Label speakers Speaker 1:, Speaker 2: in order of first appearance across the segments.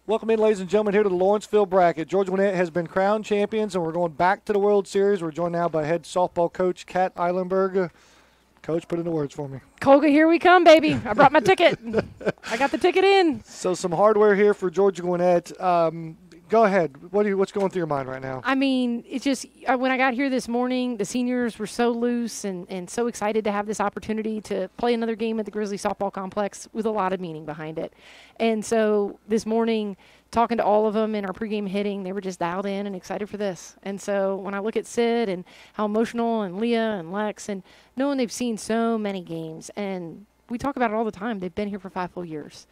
Speaker 1: Welcome in, ladies and gentlemen, here to the Lawrenceville bracket. Georgia Gwinnett has been crowned champions, and we're going back to the World Series. We're joined now by head softball coach Kat Ihlenburg. Coach, put in the words for me.
Speaker 2: Colga, here we come, baby. I brought my ticket. I got the ticket in.
Speaker 1: So some hardware here for Georgia Gwinnett. Go ahead. What's going through your mind right now?
Speaker 2: I mean, it's just when I got here this morning, the seniors were so loose and so excited to have this opportunity to play another game at the Grizzlies softball complex with a lot of meaning behind it. And so this morning, talking to all of them in our pregame hitting, they were just dialed in and excited for this. And so when I look at Sid and how emotional, and Leah and Lex, and knowing they've seen so many games, and we talk about it all the time, they've been here for 5 full years.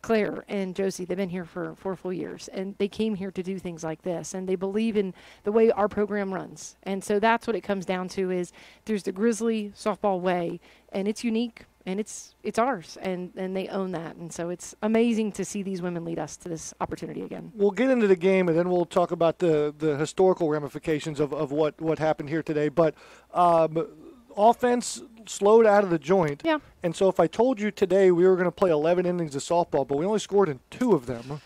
Speaker 2: Claire and Josie, they've been here for 4 full years, and they came here to do things like this, and they believe in the way our program runs. And so that's what it comes down to is there's the Grizzly softball way, and it's unique, and it's ours, and they own that. And so it's amazing to see these women lead us to this opportunity again.
Speaker 1: We'll get into the game, and then we'll talk about the historical ramifications of what happened here today. But offense slowed out of the joint.
Speaker 2: Yeah.
Speaker 1: And so if I told you today we were going to play 11 innings of softball, but we only scored in 2 of them,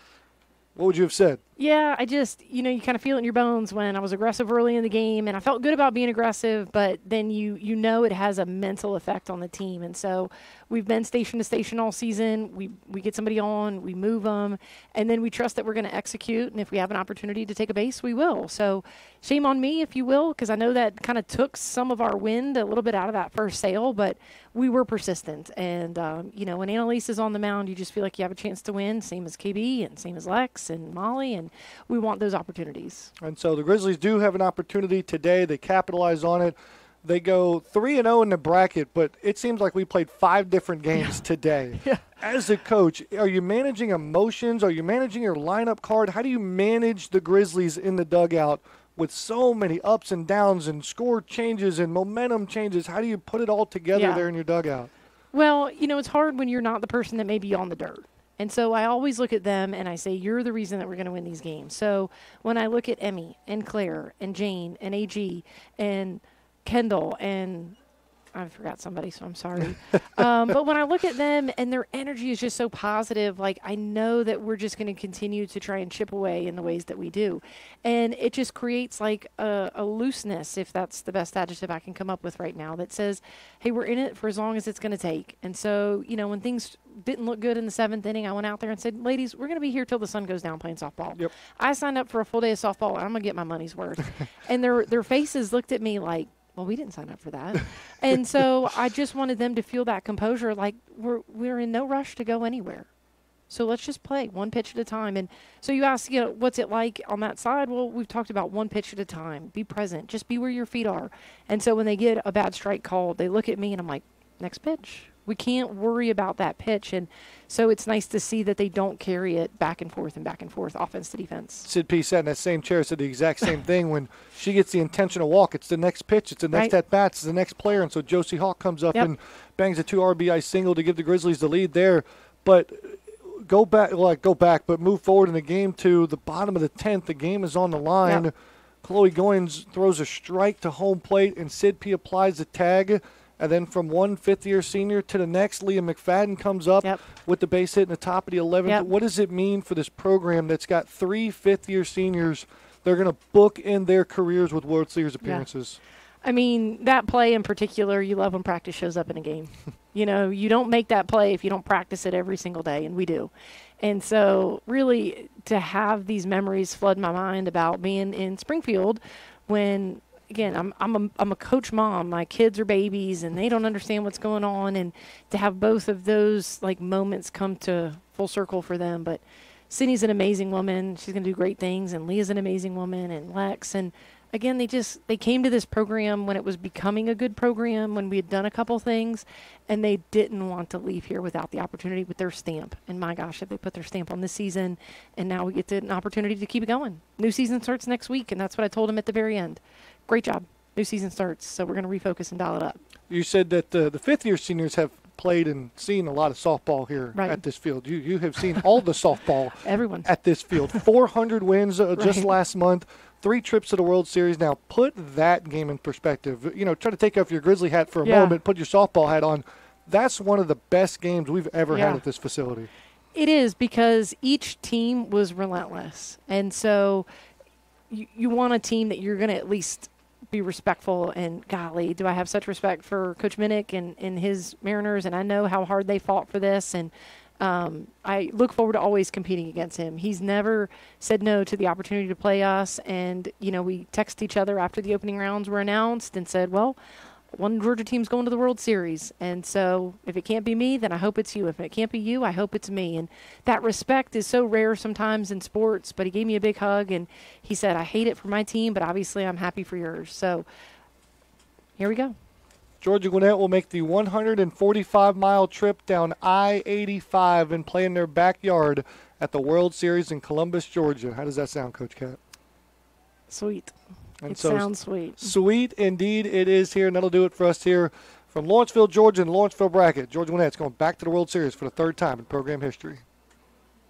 Speaker 1: what would you have said?
Speaker 2: Yeah, I just, you kind of feel it in your bones when I was aggressive early in the game, and I felt good about being aggressive, but then you know it has a mental effect on the team. And so we've been station to station all season. We get somebody on, we move them, and then we trust that we're going to execute, and if we have an opportunity to take a base, we will. So shame on me, if you will, because I know that kind of took some of our wind a little bit out of that first sail, but we were persistent. And, when Annalise is on the mound, you just feel like you have a chance to win, same as KB and same as Lex and Molly, and we want those opportunities.
Speaker 1: And so the Grizzlies do have an opportunity today. They capitalize on it. They go 3-0 in the bracket, but it seems like we played 5 different games today.
Speaker 2: Yeah.
Speaker 1: As a coach, are you managing emotions? Are you managing your lineup card? How do you manage the Grizzlies in the dugout with so many ups and downs and score changes and momentum changes? How do you put it all together there in your dugout?
Speaker 2: Well, it's hard when you're not the person that may be on the dirt. And so I always look at them and I say, you're the reason that we're going to win these games. So when I look at Emmy and Claire and Jane and AG and Kendall and I forgot somebody, so I'm sorry. But when I look at them and their energy is just so positive, like I know that we're just going to continue to try and chip away in the ways that we do. And it just creates like a looseness, if that's the best adjective I can come up with right now, that says, hey, we're in it for as long as it's going to take. And so, when things didn't look good in the 7th inning, I went out there and said, ladies, we're going to be here till the sun goes down playing softball.
Speaker 1: Yep.
Speaker 2: I signed up for a full day of softball, and I'm going to get my money's worth. And their faces looked at me like, well, we didn't sign up for that. And so I just wanted them to feel that composure, like we're in no rush to go anywhere. So let's just play one pitch at a time. And so you ask, what's it like on that side? Well, we've talked about one pitch at a time. Be present. Just be where your feet are. And so when they get a bad strike called, they look at me and I'm like, next pitch. We can't worry about that pitch. And so it's nice to see that they don't carry it back and forth, offense to defense.
Speaker 1: Sid P sat in that same chair, said the exact same thing. When she gets the intentional walk, it's the next pitch, it's the next at-bat, it's the next player. And so Josie Hawk comes up and bangs a 2 RBI single to give the Grizzlies the lead there. But go back, but move forward in the game to the bottom of the 10th. The game is on the line. Yep. Chloe Goins throws a strike to home plate, and Sid P applies the tag. And then from one fifth-year senior to the next, Leah McFadden comes up with the base hit in the top of the 11th.
Speaker 2: Yep.
Speaker 1: What does it mean for this program that's got 3 fifth-year seniors that are going to book in their careers with World Series appearances?
Speaker 2: I mean, that play in particular, you love when practice shows up in a game. You don't make that play if you don't practice it every single day, and we do. And so really to have these memories flood my mind about being in Springfield when – again, I'm a coach mom. My kids are babies, and they don't understand what's going on. And to have both of those moments come to full circle for them. But Sydney's an amazing woman. She's going to do great things, and Leah's an amazing woman, and Lex. And again, they came to this program when it was becoming a good program, when we had done a couple things, and they didn't want to leave here without the opportunity with their stamp. And my gosh, if they put their stamp on this season, and now we get an opportunity to keep it going. New season starts next week, and that's what I told them at the very end. Great job. New season starts, so we're going to refocus and dial it up.
Speaker 1: You said that the fifth-year seniors have played and seen a lot of softball here at this field. You have seen all the softball at this field. 400 wins just last month, 3 trips to the World Series. Now, put that game in perspective. Try to take off your Grizzly hat for a moment, put your softball hat on. That's one of the best games we've ever had at this facility.
Speaker 2: It is, because each team was relentless. And so you want a team that you're going to at least be respectful. And golly, do I have such respect for Coach Minnick and his Mariners, and I know how hard they fought for this. And I look forward to always competing against him. He's never said no to the opportunity to play us. And, we texted each other after the opening rounds were announced and said, well, one Georgia team's going to the World Series. And so if it can't be me, then I hope it's you. If it can't be you, I hope it's me. And that respect is so rare sometimes in sports, but he gave me a big hug, and he said, I hate it for my team, but obviously I'm happy for yours. So here we go.
Speaker 1: Georgia Gwinnett will make the 145-mile trip down I-85 and play in their backyard at the World Series in Columbus, Georgia. How does that sound, Coach Cat?
Speaker 2: Sweet.
Speaker 1: And
Speaker 2: it sounds sweet.
Speaker 1: Sweet indeed it is here, and that'll do it for us here from Lawrenceville, Georgia, and Lawrenceville Bracket. Georgia Gwinnett's going back to the World Series for the third time in program history.